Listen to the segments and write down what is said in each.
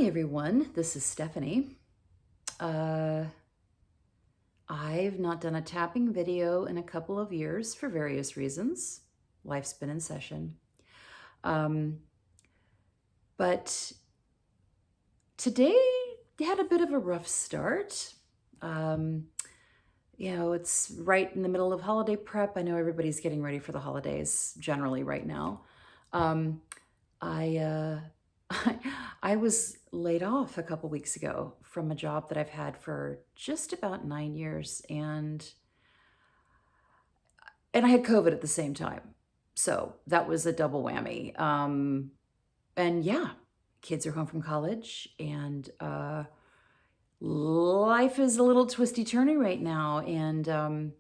Hi everyone, this is Stephanie. I've not done a tapping video in a couple of years for various reasons. Life's been in session. But today had a bit of a rough start. It's right in the middle of holiday prep. I know everybody's getting ready for the holidays generally right now. I I was laid off a couple weeks ago from a job that I've had for just about 9 years, and I had COVID at the same time, so that was a double whammy. And yeah, kids are home from college, and life is a little twisty turny right now. And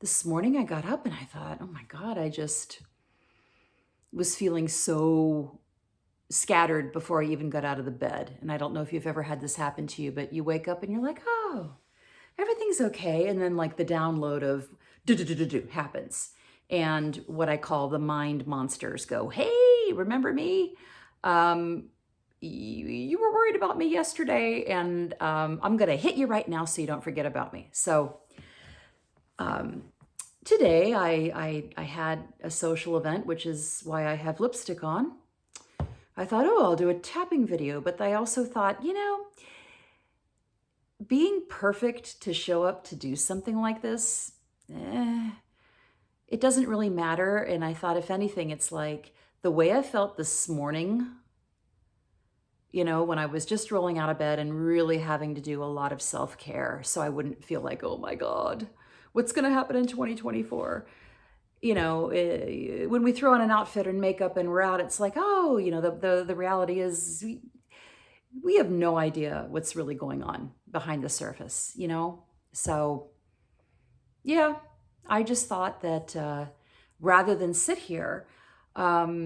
this morning I got up and I thought, oh my God, I just was feeling so scattered before I even got out of the bed. And I don't know if you've ever had this happen to you, but you wake up and you're like, oh, everything's okay. And then like the download of do happens. And what I call the mind monsters go, hey, remember me? You were worried about me yesterday, and I'm going to hit you right now so you don't forget about me. So today I had a social event, which is why I have lipstick on. I thought, oh, I'll do a tapping video, but I also thought, being perfect to show up to do something like this, it doesn't really matter. And I thought, if anything, it's like the way I felt this morning, when I was just rolling out of bed and really having to do a lot of self-care so I wouldn't feel like, oh my God, what's going to happen in 2024? When we throw on an outfit and makeup and we're out, it's like, oh, the reality is we have no idea what's really going on behind the surface, So yeah, I just thought that rather than sit here, I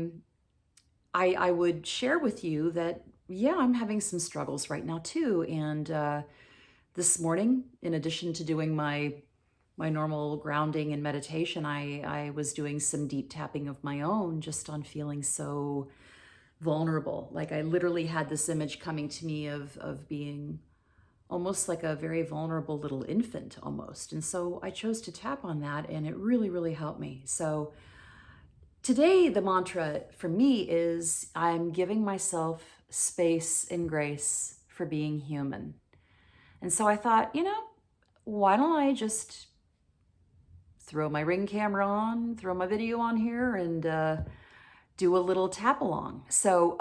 would share with you that, yeah, I'm having some struggles right now too. And this morning, in addition to doing my normal grounding and meditation, I was doing some deep tapping of my own, just on feeling so vulnerable. Like I literally had this image coming to me of being almost like a very vulnerable little infant almost. And so I chose to tap on that, and it really, really helped me. So today, the mantra for me is I'm giving myself space and grace for being human. And so I thought, why don't I just throw my Ring camera on, throw my video on here, and do a little tap along. So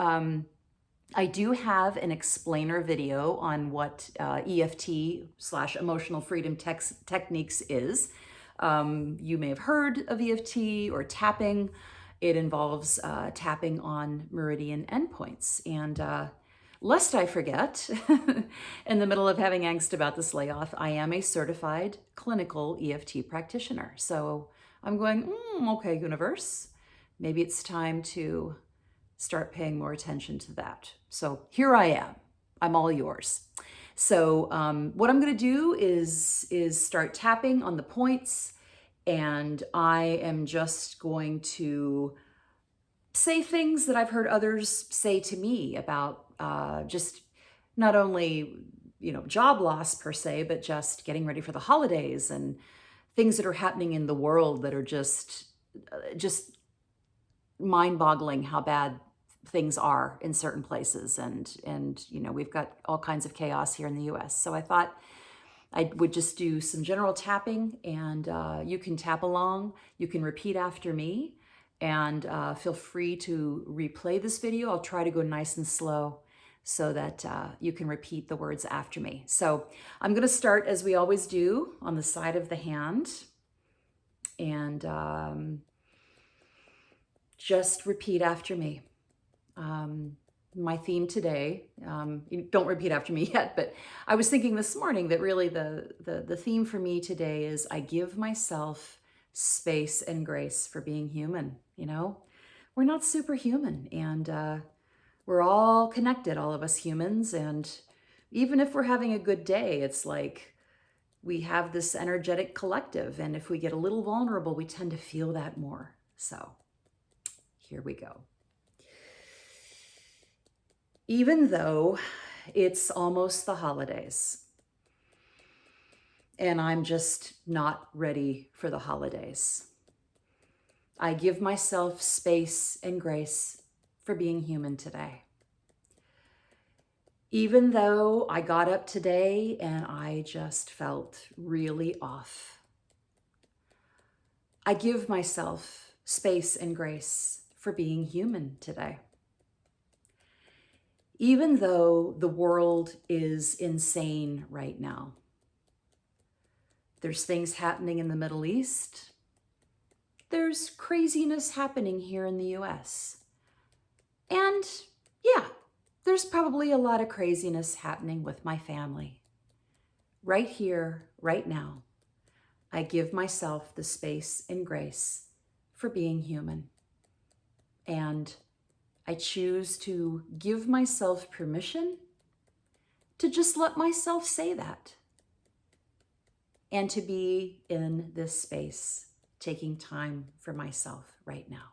I do have an explainer video on what EFT/emotional freedom techniques is. You may have heard of EFT or tapping. It involves tapping on meridian endpoints. And lest I forget, in the middle of having angst about this layoff, I am a certified clinical EFT practitioner. So I'm going, okay, universe, maybe it's time to start paying more attention to that. So here I am. I'm all yours. So what I'm going to do is start tapping on the points, and I am just going to say things that I've heard others say to me about just not only, job loss per se, but just getting ready for the holidays and things that are happening in the world that are just mind-boggling how bad things are in certain places. And we've got all kinds of chaos here in the US. So I thought I would just do some general tapping, and you can tap along. You can repeat after me, and feel free to replay this video. I'll try to go nice and slow so that you can repeat the words after me. So I'm going to start, as we always do, on the side of the hand, and just repeat after me. My theme today, don't repeat after me yet, but I was thinking this morning that really the theme for me today is I give myself space and grace for being human. We're not superhuman, and we're all connected, all of us humans. And even if we're having a good day, it's like we have this energetic collective. And if we get a little vulnerable, we tend to feel that more. So here we go. Even though it's almost the holidays and I'm just not ready for the holidays, I give myself space and grace for being human today. Even though I got up today and I just felt really off, I give myself space and grace for being human today. Even though the world is insane right now, there's things happening in the Middle East. There's craziness happening here in the US. And yeah, there's probably a lot of craziness happening with my family. Right here, right now, I give myself the space and grace for being human. And I choose to give myself permission to just let myself say that and to be in this space, taking time for myself right now.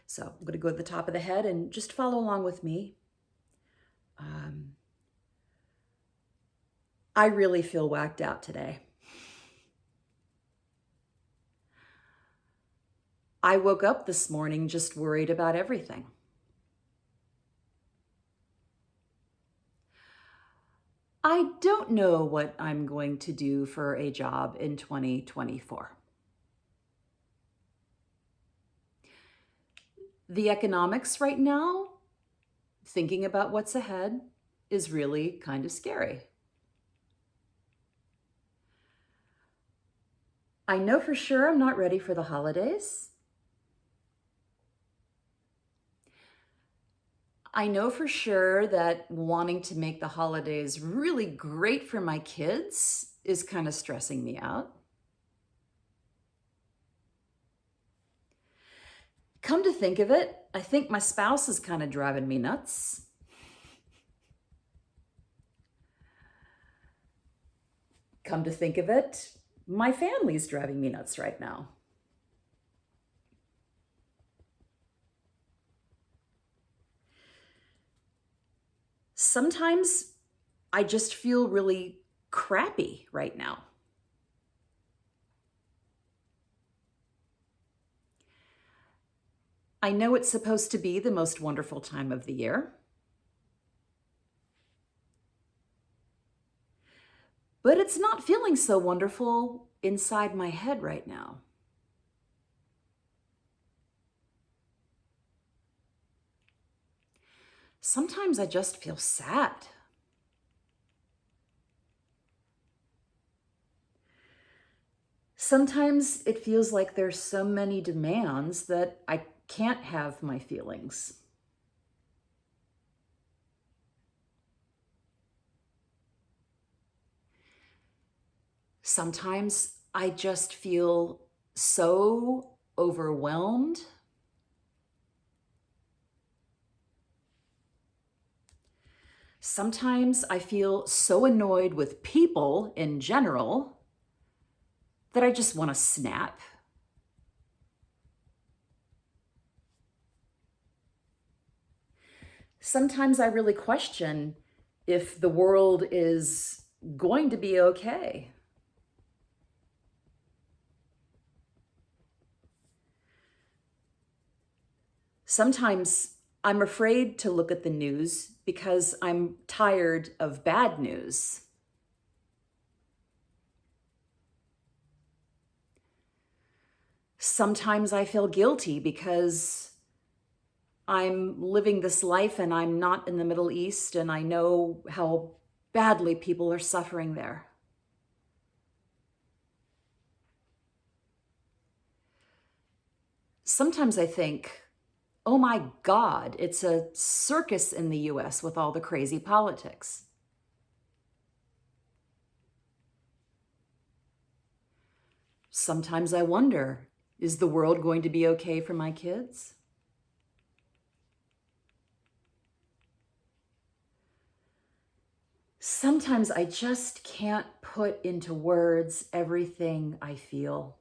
So I'm going to go to the top of the head and just follow along with me. I really feel whacked out today. I woke up this morning just worried about everything. I don't know what I'm going to do for a job in 2024. The economics right now, thinking about what's ahead, is really kind of scary. I know for sure I'm not ready for the holidays. I know for sure that wanting to make the holidays really great for my kids is kind of stressing me out. Come to think of it, I think my spouse is kind of driving me nuts. Come to think of it, my family's driving me nuts right now. Sometimes I just feel really crappy right now. I know it's supposed to be the most wonderful time of the year, but it's not feeling so wonderful inside my head right now. Sometimes I just feel sad. Sometimes it feels like there's so many demands that I can't have my feelings. Sometimes I just feel so overwhelmed. Sometimes I feel so annoyed with people in general that I just want to snap. Sometimes I really question if the world is going to be okay. Sometimes I'm afraid to look at the news because I'm tired of bad news. Sometimes I feel guilty because I'm living this life and I'm not in the Middle East and I know how badly people are suffering there. Sometimes I think, oh my God, it's a circus in the US with all the crazy politics. Sometimes I wonder, is the world going to be okay for my kids? Sometimes I just can't put into words everything I feel.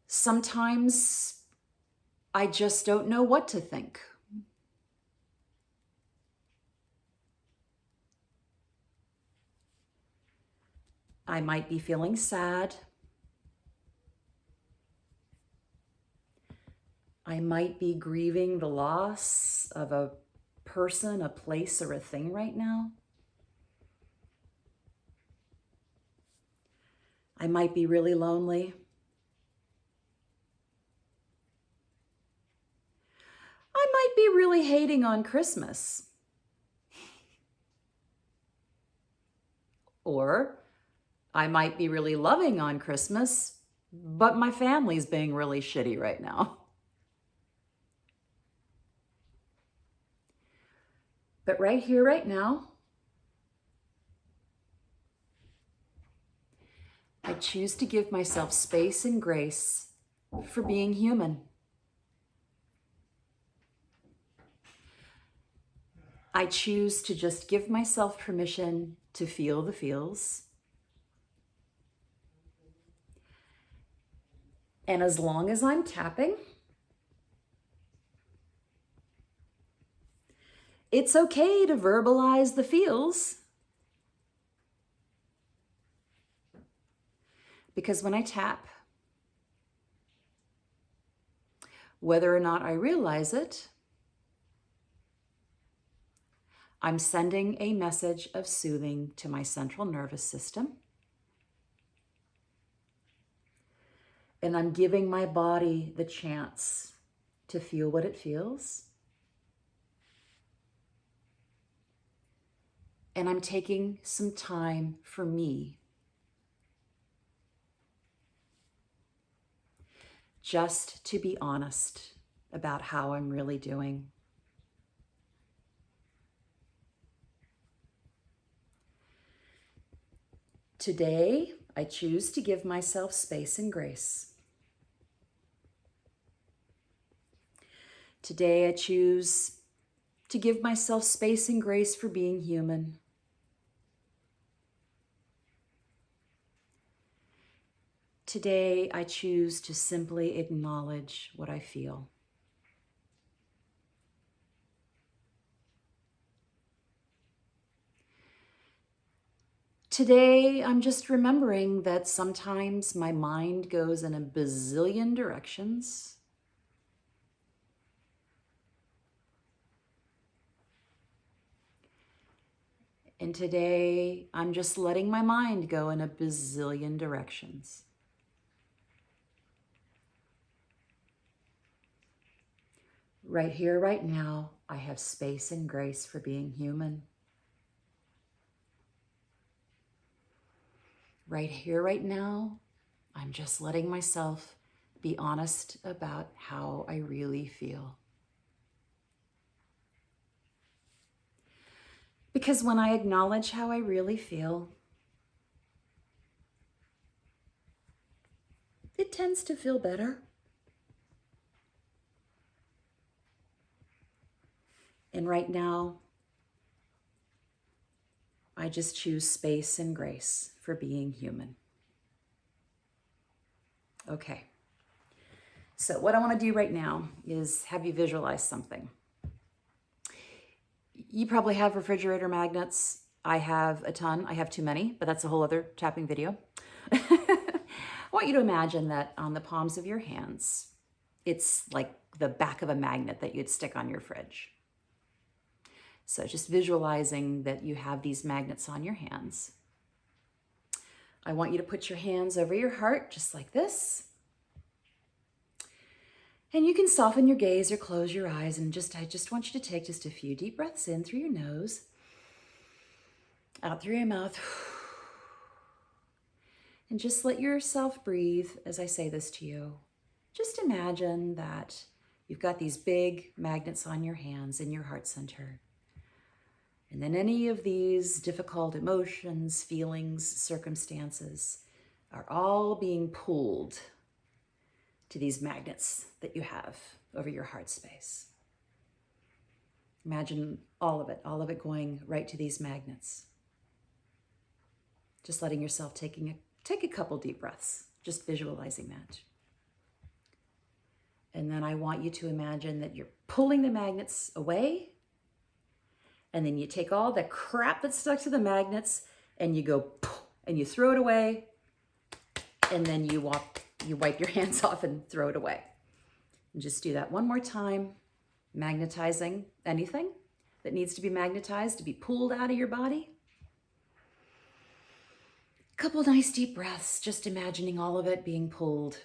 Sometimes I just don't know what to think. I might be feeling sad. I might be grieving the loss of a person, a place, or a thing right now. I might be really lonely. I might be really hating on Christmas. Or I might be really loving on Christmas, but my family's being really shitty right now. But right here, right now, I choose to give myself space and grace for being human. I choose to just give myself permission to feel the feels. And as long as I'm tapping, it's okay to verbalize the feels. Because when I tap, whether or not I realize it, I'm sending a message of soothing to my central nervous system. And I'm giving my body the chance to feel what it feels. And I'm taking some time for me, just to be honest about how I'm really doing. Today, I choose to give myself space and grace. Today, I choose to give myself space and grace for being human. Today, I choose to simply acknowledge what I feel. Today, I'm just remembering that sometimes my mind goes in a bazillion directions. And today, I'm just letting my mind go in a bazillion directions. Right here, right now, I have space and grace for being human. Right here, right now, I'm just letting myself be honest about how I really feel. Because when I acknowledge how I really feel, it tends to feel better. And right now, I just choose space and grace for being human. Okay. So what I want to do right now is have you visualize something. You probably have refrigerator magnets. I have a ton. I have too many, but that's a whole other tapping video. I want you to imagine that on the palms of your hands, it's like the back of a magnet that you'd stick on your fridge. So just visualizing that you have these magnets on your hands. I want you to put your hands over your heart, just like this. And you can soften your gaze or close your eyes, and I just want you to take just a few deep breaths in through your nose, out through your mouth, and just let yourself breathe as I say this to you. Just imagine that you've got these big magnets on your hands in your heart center. And then any of these difficult emotions, feelings, circumstances are all being pulled to these magnets that you have over your heart space. Imagine all of it going right to these magnets. Just letting yourself take a couple deep breaths, just visualizing that. And then I want you to imagine that you're pulling the magnets away. And then you take all the crap that's stuck to the magnets and you go and you throw it away. And then you wipe your hands off and throw it away. And just do that one more time, magnetizing anything that needs to be magnetized, to be pulled out of your body. A couple nice deep breaths, just imagining all of it being pulled.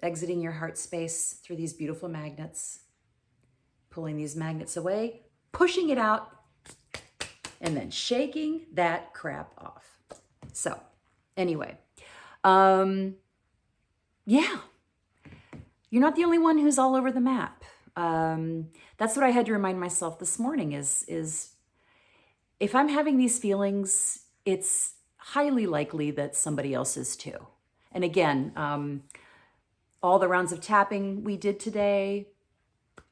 Exiting your heart space through these beautiful magnets. Pulling these magnets away, pushing it out, and then shaking that crap off. So, anyway, yeah, you're not the only one who's all over the map. That's what I had to remind myself this morning is if I'm having these feelings, it's highly likely that somebody else is too. And again, all the rounds of tapping we did today,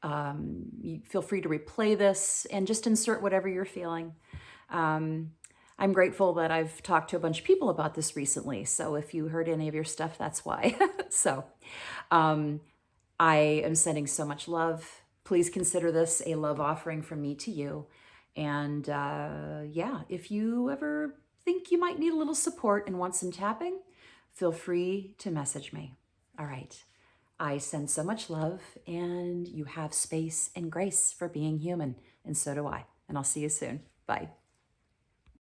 you feel free to replay this and just insert whatever you're feeling. I'm grateful that I've talked to a bunch of people about this recently. So if you heard any of your stuff, that's why. So I am sending so much love. Please consider this a love offering from me to you. And yeah, if you ever think you might need a little support and want some tapping, feel free to message me. All right. I send so much love, and you have space and grace for being human. And so do I. And I'll see you soon. Bye.